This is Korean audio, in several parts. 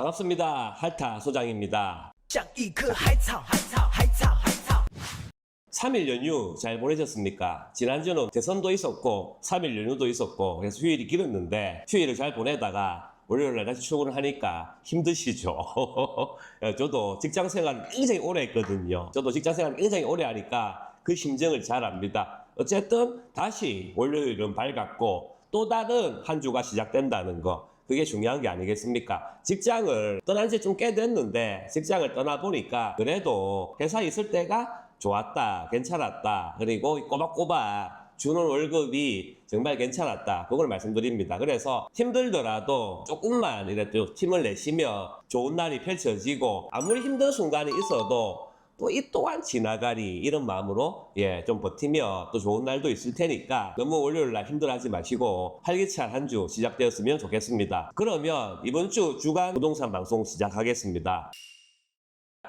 반갑습니다. 할타 소장입니다. 像一棵海草，海草，海草，海草。 3일 연휴 잘 보내셨습니까? 지난주는 대선도 있었고 3일 연휴도 있었고 그래서 휴일이 길었는데 휴일을 잘 보내다가 월요일날 다시 출근을 하니까 힘드시죠? 저도 직장생활을 굉장히 오래 했거든요. 저도 직장생활을 굉장히 오래 하니까 그 심정을 잘 압니다. 어쨌든 다시 월요일은 밝았고 또 다른 한 주가 시작된다는 거, 그게 중요한 게 아니겠습니까? 직장을 떠난 지 좀 꽤 됐는데 직장을 떠나보니까 그래도 회사에 있을 때가 좋았다, 괜찮았다, 그리고 꼬박꼬박 주는 월급이 정말 괜찮았다, 그걸 말씀드립니다. 그래서 힘들더라도 조금만 이래도 힘을 내시며 좋은 날이 펼쳐지고 아무리 힘든 순간이 있어도 또 이 또한 지나가리, 이런 마음으로 좀 버티며 또 좋은 날도 있을 테니까 너무 월요일날 힘들어하지 마시고 활기찬 한 주 시작되었으면 좋겠습니다. 그러면 이번 주 주간 부동산 방송 시작하겠습니다.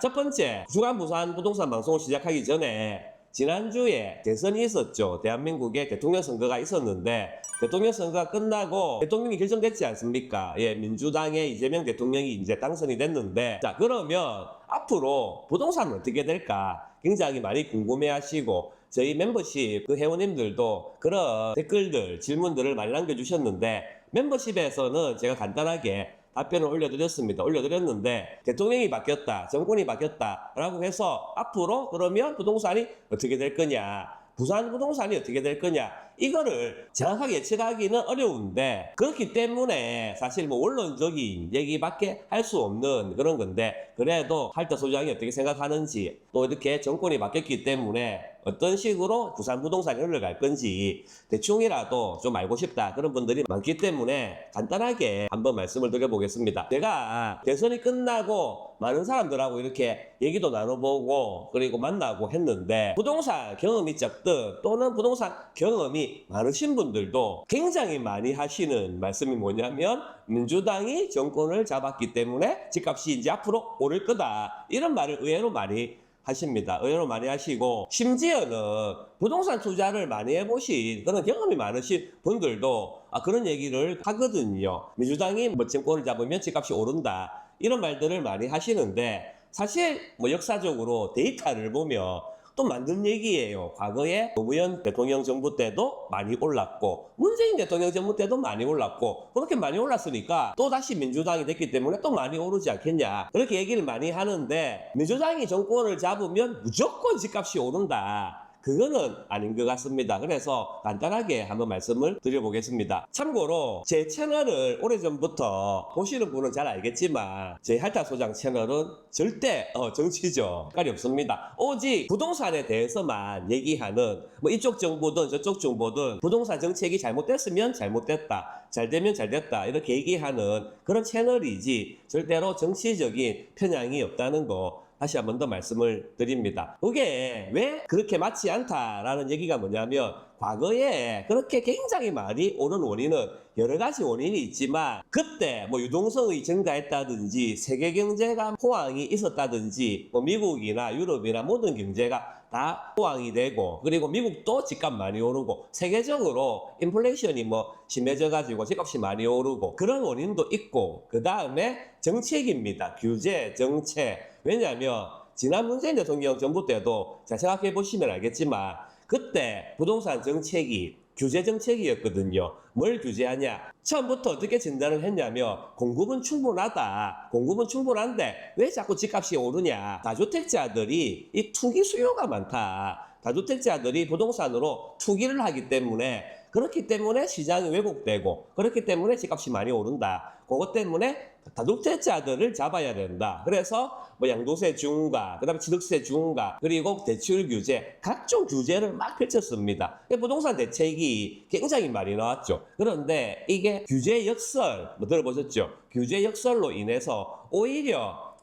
첫 번째, 주간 부동산 방송을 시작하기 전에 지난주에 대선이 있었죠. 대한민국에 대통령 선거가 있었는데 대통령 선거가 끝나고 대통령이 결정됐지 않습니까? 민주당의 이재명 대통령이 이제 당선이 됐는데, 자, 그러면 앞으로 부동산은 어떻게 될까 굉장히 많이 궁금해 하시고 저희 멤버십 그 회원님들도 그런 댓글들, 질문들을 많이 남겨주셨는데 멤버십에서는 제가 간단하게 답변을 올려드렸는데 대통령이 바뀌었다, 정권이 바뀌었다 라고 해서 앞으로 그러면 부동산이 어떻게 될 거냐, 부산 부동산이 어떻게 될 거냐, 이거를 정확하게 예측하기는 어려운데, 그렇기 때문에 사실 뭐 원론적인 얘기밖에 할 수 없는 그런 건데, 그래도 할타 소장이 어떻게 생각하는지, 또 이렇게 정권이 바뀌었기 때문에 어떤 식으로 부산 부동산이 흘러갈 건지 대충이라도 좀 알고 싶다, 그런 분들이 많기 때문에 간단하게 한번 말씀을 드려보겠습니다. 제가 대선이 끝나고 많은 사람들하고 이렇게 얘기도 나눠보고 그리고 만나고 했는데, 부동산 경험이 적든 또는 부동산 경험이 많으신 분들도 굉장히 많이 하시는 말씀이 뭐냐면, 민주당이 정권을 잡았기 때문에 집값이 이제 앞으로 오를 거다, 이런 말을 의외로 많이 하십니다. 의외로 많이 하시고, 심지어는 부동산 투자를 많이 해보신 그런 경험이 많으신 분들도 그런 얘기를 하거든요. 민주당이 뭐 정권을 잡으면 집값이 오른다, 이런 말들을 많이 하시는데, 사실 뭐 역사적으로 데이터를 보면 또 맞는 얘기예요. 과거에 노무현 대통령 정부 때도 많이 올랐고 문재인 대통령 정부 때도 많이 올랐고, 그렇게 많이 올랐으니까 또 다시 민주당이 됐기 때문에 또 많이 오르지 않겠냐, 그렇게 얘기를 많이 하는데, 민주당이 정권을 잡으면 무조건 집값이 오른다, 그거는 아닌 것 같습니다. 그래서 간단하게 한번 말씀을 드려보겠습니다. 참고로 제 채널을 오래전부터 보시는 분은 잘 알겠지만 제 할타 소장 채널은 절대 정치적 깔이 없습니다. 오직 부동산에 대해서만 얘기하는, 뭐 이쪽 정보든 저쪽 정보든 부동산 정책이 잘못됐으면 잘못됐다, 잘되면 잘됐다, 이렇게 얘기하는 그런 채널이지 절대로 정치적인 편향이 없다는 거 다시 한 번 더 말씀을 드립니다. 그게 왜 그렇게 맞지 않다라는 얘기가 뭐냐면, 과거에 그렇게 굉장히 많이 오른 원인은 여러 가지 원인이 있지만, 그때 뭐 유동성이 증가했다든지 세계 경제가 호황이 있었다든지 뭐 미국이나 유럽이나 모든 경제가 다 호황이 되고, 그리고 미국도 집값 많이 오르고 세계적으로 인플레이션이 뭐 심해져 가지고 집값이 많이 오르고, 그런 원인도 있고, 그 다음에 정책입니다. 규제, 정책. 왜냐하면 지난 문재인 대통령 정부 때도 잘 생각해 보시면 알겠지만 그때 부동산 정책이 규제 정책이었거든요. 뭘 규제하냐? 처음부터 어떻게 진단을 했냐면, 공급은 충분하다, 공급은 충분한데 왜 자꾸 집값이 오르냐? 다주택자들이 이 투기 수요가 많다, 다주택자들이 부동산으로 투기를 하기 때문에, 그렇기 때문에 시장이 왜곡되고 그렇기 때문에 집값이 많이 오른다, 그것 때문에 다주택자들을 잡아야 된다. 그래서 뭐 양도세 중과, 그 다음에 취득세 중과, 그리고 대출 규제, 각종 규제를 막 펼쳤습니다. 부동산 대책이 굉장히 많이 나왔죠. 그런데 이게 규제 역설, 뭐 들어보셨죠? 규제 역설로 인해서 오히려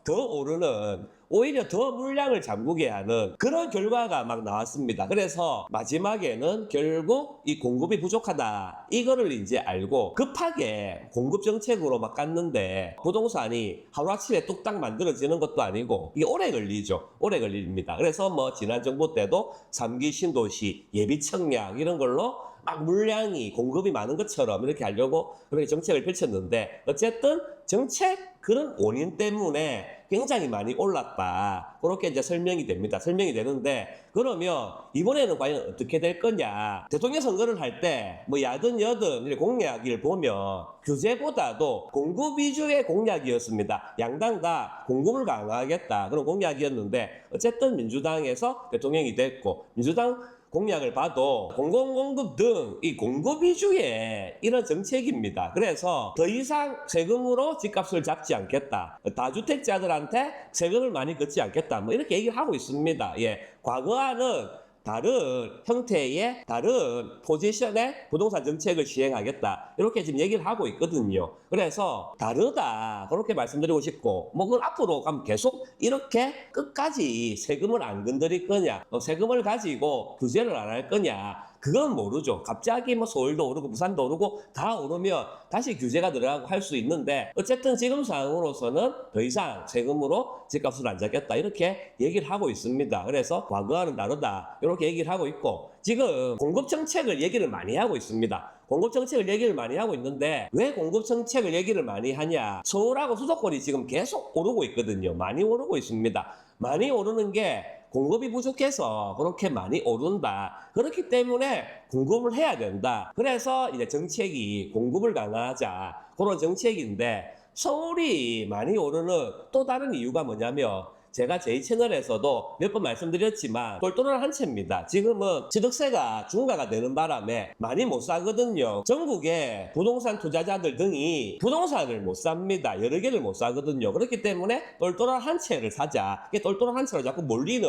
더 물량을 잠그게 하는 그런 결과가 막 나왔습니다. 그래서 마지막에는 결국 이 공급이 부족하다, 이거를 이제 알고 급하게 공급 정책으로 막 갔는데, 부동산이 하루아침에 뚝딱 만들어지는 것도 아니고 이게 오래 걸리죠. 오래 걸립니다. 그래서 뭐 지난 정부 때도 3기 신도시, 예비 청약 이런 걸로 막 물량이 공급이 많은 것처럼 이렇게 하려고 그렇게 정책을 펼쳤는데 어쨌든 정책 그런 원인 때문에 굉장히 많이 올랐다. 그렇게 이제 설명이 됩니다. 설명이 되는데 그러면 이번에는 과연 어떻게 될 거냐? 대통령 선거를 할 때 뭐 야든 여든 이렇게 공약을 보면 규제보다도 공급 위주의 공약이었습니다. 양당 다 공급을 강화하겠다 그런 공약이었는데 어쨌든 민주당에서 대통령이 됐고 민주당 공약을 봐도 공공공급 등 이 공급 위주의 이런 정책입니다. 그래서 더 이상 세금으로 집값을 잡지 않겠다. 다주택자들한테 세금을 많이 걷지 않겠다. 뭐 이렇게 얘기를 하고 있습니다. 예, 과거와는 다른 형태의 다른 포지션의 부동산 정책을 시행하겠다. 이렇게 지금 얘기를 하고 있거든요. 그래서 다르다. 그렇게 말씀드리고 싶고, 뭐 그건 앞으로 가면 계속 이렇게 끝까지 세금을 안 건드릴 거냐, 세금을 가지고 규제를 안 할 거냐. 그건 모르죠. 갑자기 뭐 서울도 오르고 부산도 오르고 다 오르면 다시 규제가 들어가고 할 수 있는데 어쨌든 지금 상황으로서는 더 이상 세금으로 집값을 안 잡겠다 이렇게 얘기를 하고 있습니다. 그래서 과거와는 다르다 이렇게 얘기를 하고 있고 지금 공급 정책을 얘기를 많이 하고 있습니다. 공급 정책을 얘기를 많이 하고 있는데 왜 공급 정책을 얘기를 많이 하냐? 서울하고 수도권이 지금 계속 오르고 있거든요. 많이 오르고 있습니다. 많이 오르는 게 공급이 부족해서 그렇게 많이 오른다. 그렇기 때문에 공급을 해야 된다. 그래서 이제 정책이 공급을 강화하자. 그런 정책인데 서울이 많이 오르는 또 다른 이유가 뭐냐면 제가 제 채널에서도 몇 번 말씀드렸지만 똘똘한 한 채입니다. 지금은 취득세가 중과가 되는 바람에 많이 못 사거든요. 전국의 부동산 투자자들 등이 부동산을 못 삽니다. 여러 개를 못 사거든요. 그렇기 때문에 똘똘한 한 채를 사자. 이게 똘똘한 한 채로 자꾸 몰리는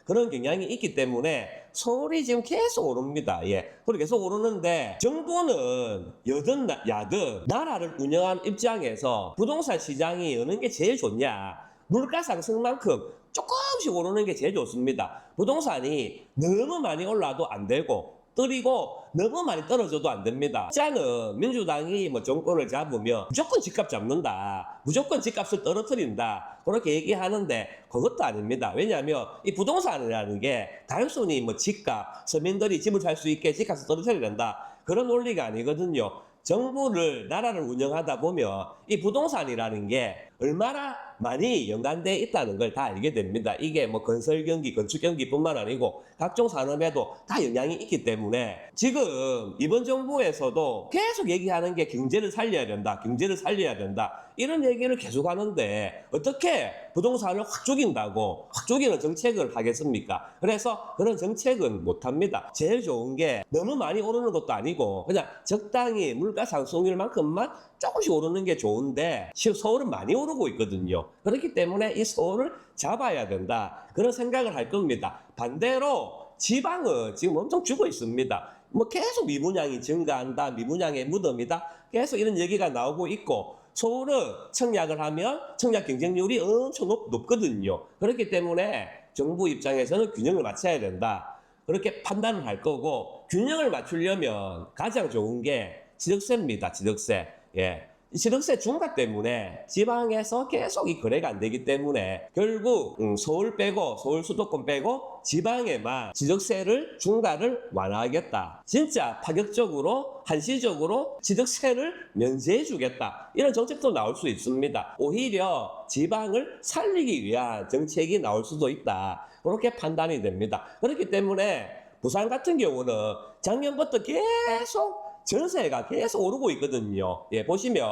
그런 경향이 있기 때문에 서울이 지금 계속 오릅니다. 예. 그리고 계속 오르는데 정부는 여든 야든 나라를 운영하는 입장에서 부동산 시장이 어느 게 제일 좋냐? 물가 상승만큼 조금씩 오르는 게 제일 좋습니다. 부동산이 너무 많이 올라도 안 되고 떨이고 너무 많이 떨어져도 안 됩니다. 자는 민주당이 뭐 정권을 잡으면 무조건 집값 잡는다. 무조건 집값을 떨어뜨린다. 그렇게 얘기하는데 그것도 아닙니다. 왜냐하면 이 부동산이라는 게 단순히 뭐 집값, 서민들이 집을 살 수 있게 집값을 떨어뜨려야 된다. 그런 논리가 아니거든요. 정부를 나라를 운영하다 보면 이 부동산이라는 게 얼마나 많이 연관되어 있다는 걸 다 알게 됩니다. 이게 뭐 건설 경기, 건축 경기뿐만 아니고 각종 산업에도 다 영향이 있기 때문에 지금 이번 정부에서도 계속 얘기하는 게 경제를 살려야 된다. 경제를 살려야 된다. 이런 얘기를 계속 하는데 어떻게 부동산을 확 죽인다고 확 죽이는 정책을 하겠습니까? 그래서 그런 정책은 못합니다. 제일 좋은 게 너무 많이 오르는 것도 아니고 그냥 적당히 물가 상승률만큼만 조금씩 오르는 게 좋은데 지금 서울은 많이 오르고 있거든요. 그렇기 때문에 이 서울을 잡아야 된다. 그런 생각을 할 겁니다. 반대로 지방은 지금 엄청 죽어 있습니다. 뭐 계속 미분양이 증가한다. 미분양의 무덤이다. 계속 이런 얘기가 나오고 있고 서울은 청약을 하면 청약 경쟁률이 엄청 높거든요. 그렇기 때문에 정부 입장에서는 균형을 맞춰야 된다. 그렇게 판단을 할 거고 균형을 맞추려면 가장 좋은 게 취득세입니다. 취득세. 예. 이 취득세 중과 때문에 지방에서 계속 이 거래가 안 되기 때문에 결국 서울 빼고 서울 수도권 빼고 지방에만 취득세를 중과를 완화하겠다. 진짜 파격적으로 한시적으로 취득세를 면제해 주겠다. 이런 정책도 나올 수 있습니다. 오히려 지방을 살리기 위한 정책이 나올 수도 있다. 그렇게 판단이 됩니다. 그렇기 때문에 부산 같은 경우는 작년부터 계속 전세가 계속 오르고 있거든요. 예, 보시면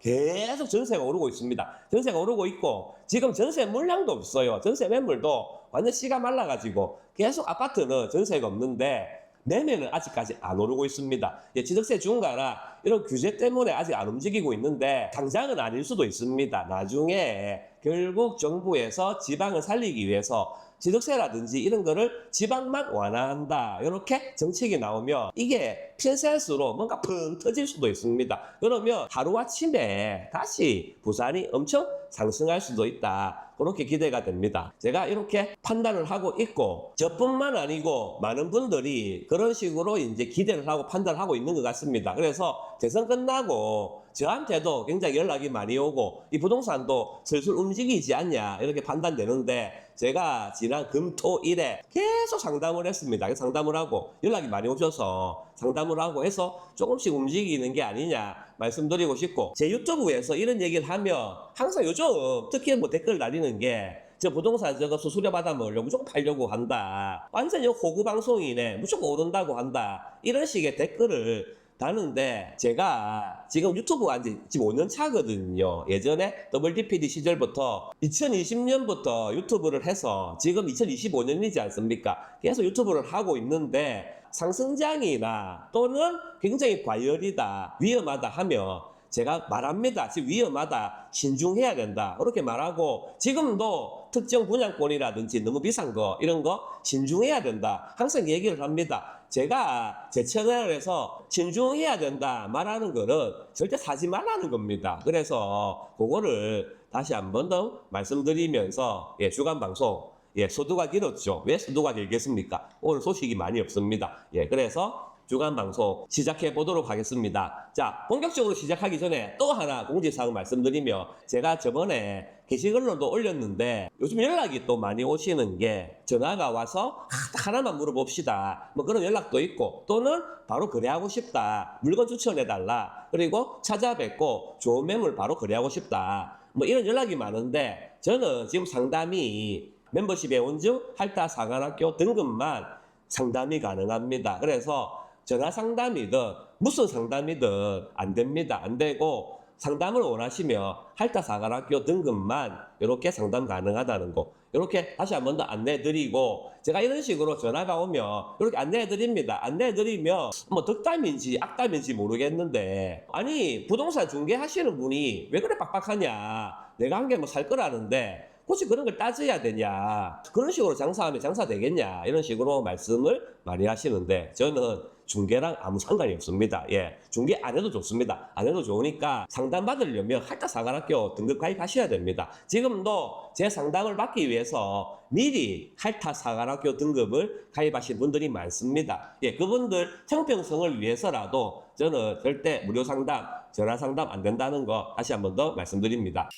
계속 전세가 오르고 있습니다. 전세가 오르고 있고 지금 전세 물량도 없어요. 전세 매물도 완전 씨가 말라가지고 계속 아파트는 전세가 없는데 매매는 아직까지 안 오르고 있습니다. 예, 취득세 중과나 이런 규제 때문에 아직 안 움직이고 있는데 당장은 아닐 수도 있습니다. 나중에 결국 정부에서 지방을 살리기 위해서 취득세라든지 이런 거를 지방만 완화한다. 이렇게 정책이 나오면 이게 핀셋으로 뭔가 펑 터질 수도 있습니다. 그러면 하루아침에 다시 부산이 엄청 상승할 수도 있다. 그렇게 기대가 됩니다. 제가 이렇게 판단을 하고 있고 저뿐만 아니고 많은 분들이 그런 식으로 이제 기대를 하고 판단을 하고 있는 것 같습니다. 그래서 대선 끝나고 저한테도 굉장히 연락이 많이 오고 이 부동산도 슬슬 움직이지 않냐 이렇게 판단되는데 제가 지난 금, 토, 일에 계속 상담을 했습니다. 상담을 하고 연락이 많이 오셔서 상담을 하고 해서 조금씩 움직이는 게 아니냐 말씀드리고 싶고, 제 유튜브에서 이런 얘기를 하면 항상 요즘 특히 뭐 댓글 달리는 게 저 부동산 저거 수수료 받아 먹으려고 무조건 팔려고 한다. 완전히 호구 방송이네. 무조건 오른다고 한다. 이런 식의 댓글을 다는데, 제가 지금 유튜브 한지 지금 5년 차거든요. 예전에 WDPD 시절부터 2020년부터 유튜브를 해서 지금 2025년이지 않습니까? 계속 유튜브를 하고 있는데, 상승장이나 또는 굉장히 과열이다, 위험하다 하면 제가 말합니다. 지금 위험하다, 신중해야 된다, 그렇게 말하고, 지금도 특정 분양권이라든지 너무 비싼 거 이런 거 신중해야 된다 항상 얘기를 합니다. 제가 제 채널에서 신중해야 된다 말하는 거는 절대 사지 말라는 겁니다. 그래서 그거를 다시 한 번 더 말씀드리면서, 주간 방송 소두가 길었죠. 왜 소두가 길겠습니까? 오늘 소식이 많이 없습니다. 그래서 주간 방송 시작해 보도록 하겠습니다. 자, 본격적으로 시작하기 전에 또 하나 공지사항 말씀드리며, 제가 저번에 게시글로도 올렸는데 요즘 연락이 또 많이 오시는 게, 전화가 와서 하나만 물어봅시다, 뭐 그런 연락도 있고, 또는 바로 거래하고 싶다, 물건 추천해달라, 그리고 찾아뵙고 좋은 매물 바로 거래하고 싶다, 뭐 이런 연락이 많은데, 저는 지금 상담이 멤버십 회원증, 할타 사관학교 등급만 상담이 가능합니다. 그래서 전화 상담이든 무슨 상담이든 안 됩니다. 안 되고, 상담을 원하시면 할타 사관학교 등급만 이렇게 상담 가능하다는 거, 이렇게 다시 한 번 더 안내해 드리고, 제가 이런 식으로 전화가 오면 이렇게 안내해 드립니다. 안내해 드리면 뭐 덕담인지 악담인지 모르겠는데, 아니 부동산 중개하시는 분이 왜 그래 빡빡하냐, 내가 한 게 뭐 살 거라는데 굳이 그런 걸 따져야 되냐, 그런 식으로 장사하면 장사 되겠냐, 이런 식으로 말씀을 많이 하시는데, 저는 중개랑 아무 상관이 없습니다. 중개 안 해도 좋습니다. 안 해도 좋으니까 상담 받으려면 할타 사관학교 등급 가입하셔야 됩니다. 지금도 제 상담을 받기 위해서 미리 할타 사관학교 등급을 가입하신 분들이 많습니다. 그분들 형평성을 위해서라도 저는 절대 무료 상담, 전화 상담 안 된다는 거 다시 한 번 더 말씀드립니다.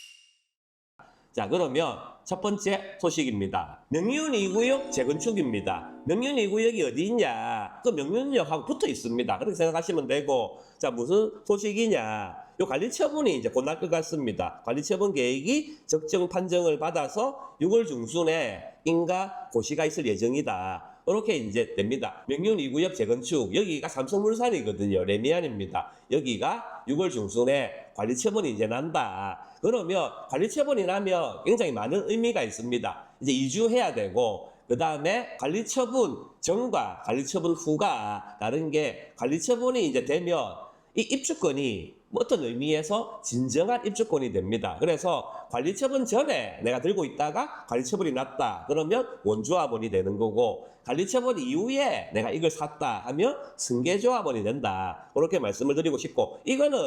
자, 그러면 첫 번째 소식입니다. 명륜 2구역 재건축입니다. 명륜 2구역이 어디 있냐? 그 명륜역하고 붙어 있습니다. 그렇게 생각하시면 되고, 자, 무슨 소식이냐? 요 관리처분이 이제 곧 날 것 같습니다. 관리처분 계획이 적정 판정을 받아서 6월 중순에 인가 고시가 있을 예정이다, 이렇게 이제 됩니다. 명륜 2구역 재건축, 여기가 삼성물산이거든요. 레미안입니다. 여기가 6월 중순에 관리처분이 이제 난다. 그러면 관리처분이 나면 굉장히 많은 의미가 있습니다. 이제 이주해야 되고, 그 다음에 관리처분 전과 관리처분 후가 다른 게, 관리처분이 이제 되면 이 입주권이 어떤 의미에서 진정한 입주권이 됩니다. 그래서 관리처분 전에 내가 들고 있다가 관리처분이 났다 그러면 원조합원이 되는 거고, 관리처분 이후에 내가 이걸 샀다 하면 승계조합원이 된다, 그렇게 말씀을 드리고 싶고, 이거는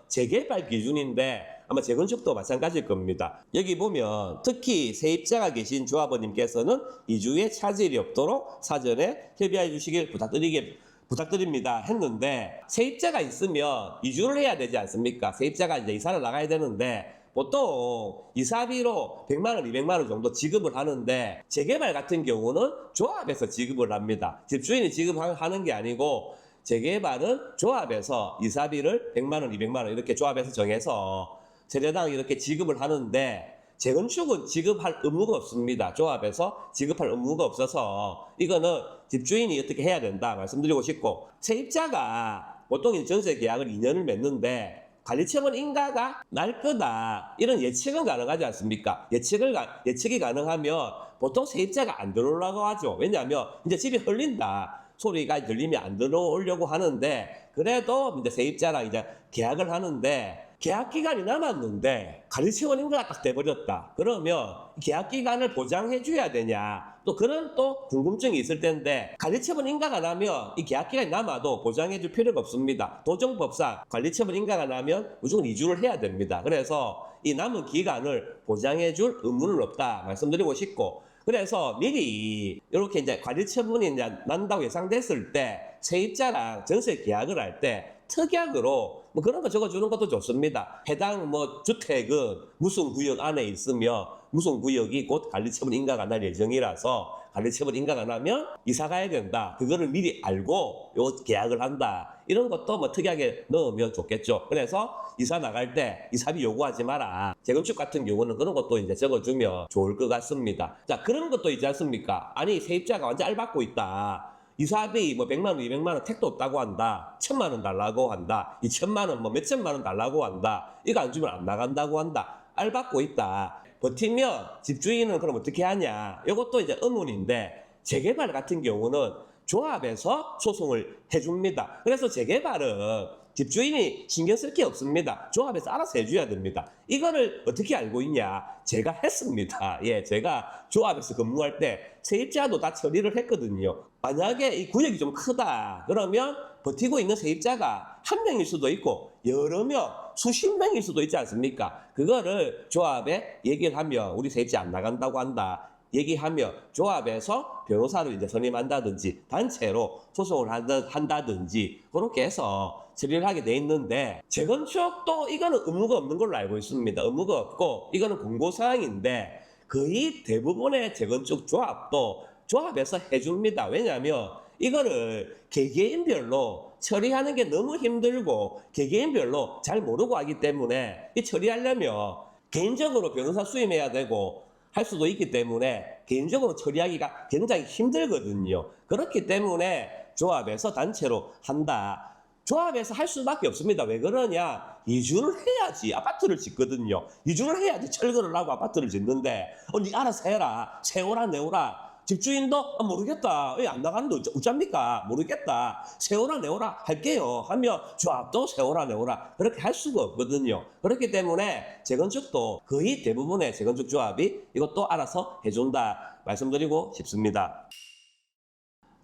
재개발 기준인데 아마 재건축도 마찬가지일 겁니다. 여기 보면 특히 세입자가 계신 조합원님께서는 이주에 차질이 없도록 사전에 협의해 주시길 부탁드립니다 했는데, 세입자가 있으면 이주를 해야 되지 않습니까? 세입자가 이제 이사를 나가야 되는데, 보통 이사비로 100만 원, 200만 원 정도 지급을 하는데, 재개발 같은 경우는 조합에서 지급을 합니다. 집주인이 지급하는 게 아니고, 재개발은 조합에서 이사비를 100만 원, 200만 원 이렇게 조합에서 정해서 세대당 이렇게 지급을 하는데, 재건축은 지급할 의무가 없습니다. 조합에서 지급할 의무가 없어서 이거는 집주인이 어떻게 해야 된다 말씀드리고 싶고, 세입자가 보통 전세 계약을 2년을 맺는데 관리처분 인가가 날 거다, 이런 예측은 가능하지 않습니까? 예측이 가능하면 보통 세입자가 안 들어오려고 하죠. 왜냐하면 이제 집이 흘린다, 소리가 들리면 안 들어오려고 하는데, 그래도 이제 세입자랑 이제 계약을 하는데, 계약 기간이 남았는데 관리처분 인가가 딱 돼버렸다. 그러면 계약 기간을 보장해 줘야 되냐, 또 그런 또 궁금증이 있을 텐데, 관리처분 인가가 나면 이 계약 기간이 남아도 보장해 줄 필요가 없습니다. 도정법상 관리처분 인가가 나면 무조건 이주를 해야 됩니다. 그래서 이 남은 기간을 보장해 줄 의무는 없다 말씀드리고 싶고, 그래서 미리 이렇게 이제 관리처분이 이제 난다고 예상됐을 때 세입자랑 전세 계약을 할 때 특약으로 뭐 그런 거 적어주는 것도 좋습니다. 해당 뭐 주택은 무슨 구역 안에 있으며 무슨 구역이 곧 관리처분 인가가 날 예정이라서 관리처분 인가가 나면 이사 가야 된다. 그거를 미리 알고 요 계약을 한다. 이런 것도 뭐 특이하게 넣으면 좋겠죠. 그래서 이사 나갈 때 이사비 요구하지 마라. 재건축 같은 경우는 그런 것도 이제 적어주면 좋을 것 같습니다. 자, 그런 것도 있지 않습니까? 아니, 세입자가 완전 알받고 있다. 이사비 뭐 100만 원, 200만 원 택도 없다고 한다. 1000만 원 달라고 한다. 2000만 원, 뭐 몇천만 원 달라고 한다. 이거 안 주면 안 나간다고 한다. 알받고 있다. 버티면 집주인은 그럼 어떻게 하냐? 이것도 이제 의문인데 재개발 같은 경우는 조합에서 소송을 해줍니다. 그래서 재개발은 집주인이 신경 쓸 게 없습니다. 조합에서 알아서 해줘야 됩니다. 이거를 어떻게 알고 있냐? 제가 했습니다. 예, 제가 조합에서 근무할 때 세입자도 다 처리를 했거든요. 만약에 이 구역이 좀 크다 그러면 버티고 있는 세입자가 한 명일 수도 있고 여러 명, 수십 명일 수도 있지 않습니까? 그거를 조합에 얘기를 하면 우리 세입자 안 나간다고 한다. 얘기하며 조합에서 변호사를 이제 선임한다든지 단체로 소송을 한다든지 그렇게 해서 처리를 하게 돼 있는데 재건축도 이거는 의무가 없는 걸로 알고 있습니다. 의무가 없고 이거는 공고사항인데 거의 대부분의 재건축 조합도 조합에서 해줍니다. 왜냐하면 이거를 개개인별로 처리하는 게 너무 힘들고 개개인별로 잘 모르고 하기 때문에 이 처리하려면 개인적으로 변호사 수임해야 되고 할 수도 있기 때문에 개인적으로 처리하기가 굉장히 힘들거든요. 그렇기 때문에 조합에서 단체로 한다. 조합에서 할 수밖에 없습니다. 왜 그러냐? 이주를 해야지 아파트를 짓거든요. 이주를 해야지 철거를 하고 아파트를 짓는데 니 알아서 해라. 세워라 내오라. 집주인도 모르겠다. 왜 안 나가는데 어쩝니까? 모르겠다. 세워라 내오라 할게요. 하면 조합도 세워라 내오라. 그렇게 할 수가 없거든요. 그렇기 때문에 재건축도 거의 대부분의 재건축 조합이 이것도 알아서 해준다. 말씀드리고 싶습니다.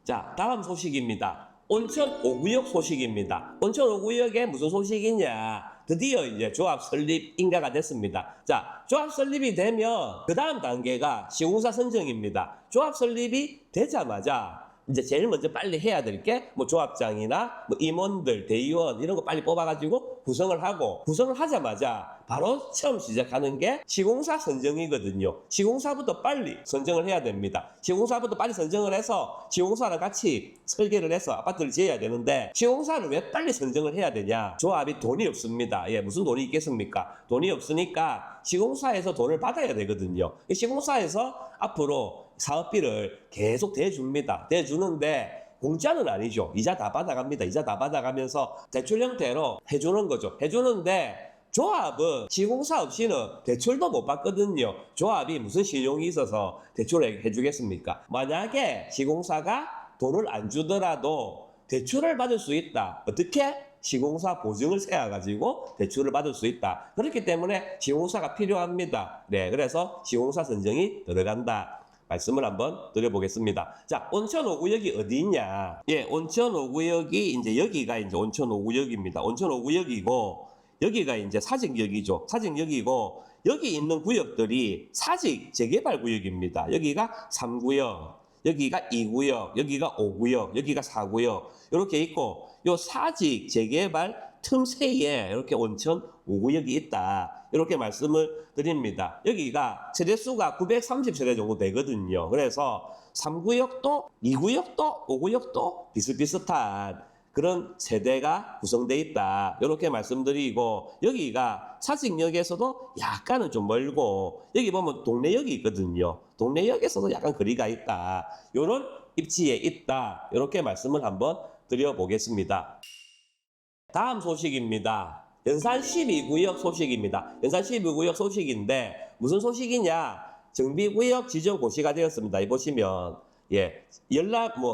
자, 다음 소식입니다. 온천 5구역 소식입니다. 온천 5구역에 무슨 소식이냐? 드디어 이제 조합 설립 인가가 됐습니다. 자, 조합 설립이 되면 그 다음 단계가 시공사 선정입니다. 조합 설립이 되자마자 이제 제일 먼저 빨리 해야 될 게 뭐 조합장이나 뭐 임원들, 대의원 이런 거 빨리 뽑아가지고 구성을 하고 구성을 하자마자 바로 처음 시작하는 게 시공사 선정이거든요. 시공사부터 빨리 선정을 해야 됩니다. 시공사부터 빨리 선정을 해서 시공사랑 같이 설계를 해서 아파트를 지어야 되는데 시공사를 왜 빨리 선정을 해야 되냐? 조합이 돈이 없습니다. 예, 무슨 돈이 있겠습니까? 돈이 없으니까 시공사에서 돈을 받아야 되거든요. 시공사에서 앞으로 사업비를 계속 대줍니다. 대주는데 공짜는 아니죠. 이자 다 받아갑니다. 이자 다 받아가면서 대출 형태로 해주는 거죠. 해주는데 조합은 시공사 없이는 대출도 못 받거든요. 조합이 무슨 신용이 있어서 대출을 해주겠습니까? 만약에 시공사가 돈을 안 주더라도 대출을 받을 수 있다. 어떻게? 시공사 보증을 세워가지고 대출을 받을 수 있다. 그렇기 때문에 시공사가 필요합니다. 네, 그래서 시공사 선정이 들어간다. 말씀을 한번 드려보겠습니다. 자, 온천 5구역이 어디 있냐? 예, 온천 5구역이 이제 여기가 이제 온천 5구역입니다. 온천 5구역이고 여기가 이제 사직역이죠. 사직역이고 여기 있는 구역들이 사직 재개발 구역입니다. 여기가 3구역, 여기가 2구역, 여기가 5구역, 여기가 4구역 이렇게 있고 요 사직 재개발 틈새에 이렇게 온천 5구역이 있다. 이렇게 말씀을 드립니다. 여기가 세대수가 930세대 정도 되거든요. 그래서 3구역도 2구역도 5구역도 비슷비슷한 그런 세대가 구성되어 있다. 이렇게 말씀드리고 여기가 사직역에서도 약간은 좀 멀고 여기 보면 동래역이 있거든요. 동래역에서도 약간 거리가 있다. 이런 입지에 있다. 이렇게 말씀을 한번 드려보겠습니다. 다음 소식입니다. 연산 12구역 소식입니다. 연산 12구역 소식인데 무슨 소식이냐? 정비구역 지정 고시가 되었습니다. 이 보시면 예,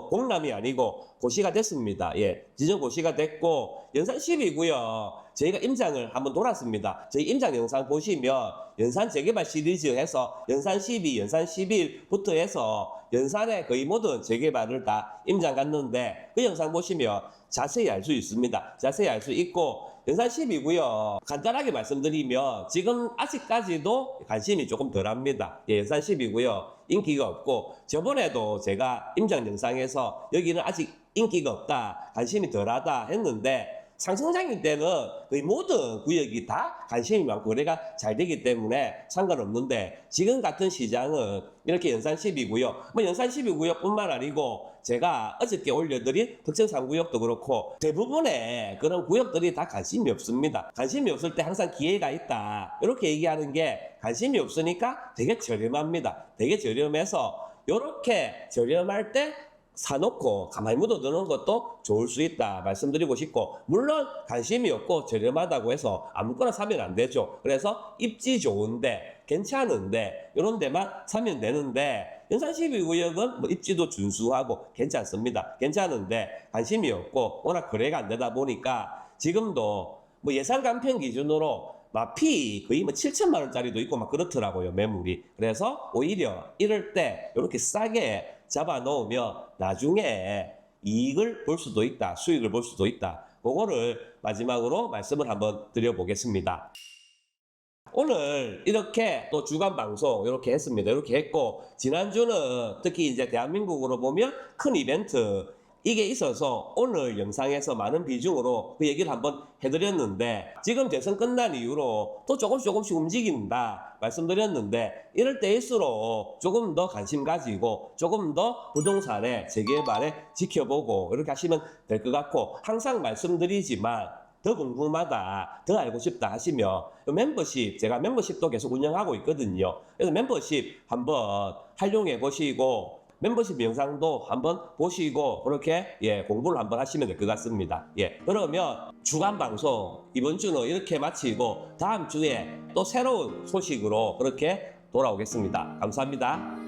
공람이 아니고 고시가 됐습니다. 예, 지정 고시가 됐고 연산 12구역 저희가 임장을 한번 돌았습니다. 저희 임장 영상 보시면 연산 재개발 시리즈 해서 연산 12, 연산 11부터 해서 연산의 거의 모든 재개발을 다 임장 갔는데 그 영상 보시면 자세히 알 수 있습니다. 자세히 알 수 있고 연산 12구역 간단하게 말씀드리면 지금 아직까지도 관심이 조금 덜합니다. 예, 연산 12구역 인기가 없고 저번에도 제가 임장 영상에서 여기는 아직 인기가 없다, 관심이 덜하다 했는데 상승장일 때는 거의 모든 구역이 다 관심이 많고 거래가 잘 되기 때문에 상관없는데 지금 같은 시장은 이렇게 연산 12구역, 뭐 연산 12구역뿐만 아니고 제가 어저께 올려드린 덕천 3구역도 그렇고 대부분의 그런 구역들이 다 관심이 없습니다. 관심이 없을 때 항상 기회가 있다. 이렇게 얘기하는 게 관심이 없으니까 되게 저렴합니다. 되게 저렴해서 이렇게 저렴할 때 사놓고 가만히 묻어두는 것도 좋을 수 있다 말씀드리고 싶고, 물론 관심이 없고 저렴하다고 해서 아무거나 사면 안 되죠. 그래서 입지 좋은데 괜찮은데 이런 데만 사면 되는데 연산 12구역은 뭐 입지도 준수하고 괜찮습니다. 괜찮은데 관심이 없고 워낙 거래가 안 되다 보니까 지금도 뭐 예산 간편 기준으로 피 거의 뭐 7천만 원짜리도 있고 막 그렇더라고요, 매물이. 그래서 오히려 이럴 때 이렇게 싸게 잡아 놓으면 나중에 이익을 볼 수도 있다, 수익을 볼 수도 있다. 그거를 마지막으로 말씀을 한번 드려보겠습니다. 오늘 이렇게 또 주간 방송 이렇게 했습니다. 이렇게 했고, 지난주는 특히 이제 대한민국으로 보면 큰 이벤트 이게 있어서 오늘 영상에서 많은 비중으로 그 얘기를 한번 해드렸는데, 지금 대선 끝난 이후로 또 조금씩 움직인다 말씀드렸는데, 이럴 때일수록 조금 더 관심 가지고 조금 더 부동산의 재개발에 지켜보고 이렇게 하시면 될 것 같고, 항상 말씀드리지만 더 궁금하다, 더 알고 싶다 하시면 멤버십, 제가 멤버십도 계속 운영하고 있거든요. 그래서 멤버십 한번 활용해 보시고 멤버십 영상도 한번 보시고 그렇게 공부를 한번 하시면 될 것 같습니다. 그러면 주간 방송 이번 주는 이렇게 마치고 다음 주에 또 새로운 소식으로 그렇게 돌아오겠습니다. 감사합니다.